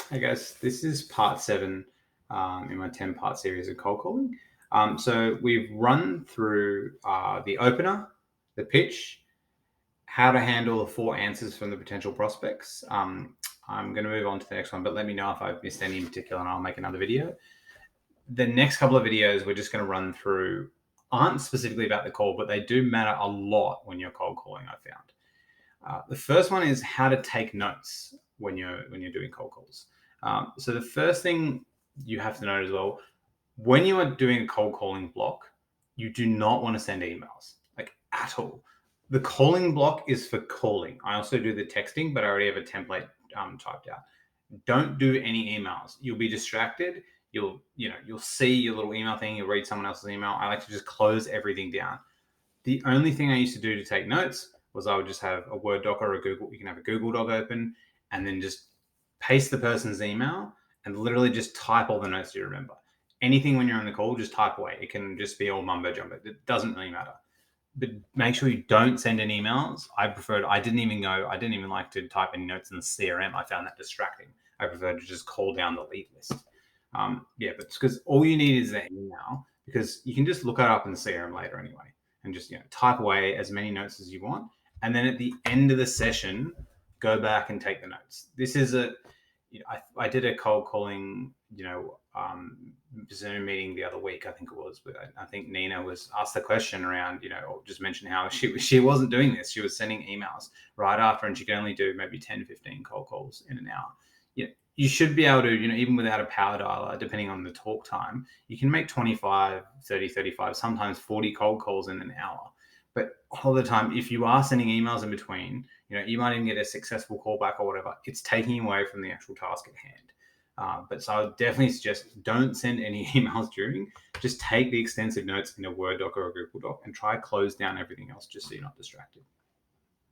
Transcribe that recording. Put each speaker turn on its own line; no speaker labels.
Hey guys, this is part 7 in my 10-part series of cold calling. So we've run through the opener, the pitch, how to handle the 4 answers from the potential prospects. I'm going to move on to the next one, but let me know if I've missed any in particular and I'll make another video. The next couple of videos we're just going to run through aren't specifically about the call, but they do matter a lot when you're cold calling, I found. The first one is how to take notes when you're doing cold calls. So the first thing you have to know as well, when you are doing a cold calling block, you do not want to send emails, like at all. The calling block is for calling. I also do the texting, but I already have a template typed out. Don't do any emails. You'll be distracted. You'll see your little email thing. You'll read someone else's email. I like to just close everything down. The only thing I used to do to take notes was I would just have a Word doc or a Google. You can have a Google Doc open and then just paste the person's email and literally just type all the notes you remember. Anything when you're on the call, just type away. It can just be all mumbo jumbo. It doesn't really matter. But make sure you don't send any emails. I didn't even like to type any notes in the CRM. I found that distracting. I prefer to just call down the lead list. But it's because all you need is the email, because you can just look it up in the CRM later anyway, and just type away as many notes as you want. And then at the end of the session, go back and take the notes. This is I did a cold calling, Zoom meeting the other week. I think it was, but I think Nina was asked the question around, or just mentioned how she wasn't doing this. She was sending emails right after, and she could only do maybe 10, 15 cold calls in an hour. You should be able to, even without a power dialer, depending on the talk time, you can make 25, 30, 35, sometimes 40 cold calls in an hour. But all the time, if you are sending emails in between, you might even get a successful callback or whatever. It's taking away from the actual task at hand. But so I would definitely suggest don't send any emails during. Just take the extensive notes in a Word doc or a Google doc and try to close down everything else just so you're not distracted.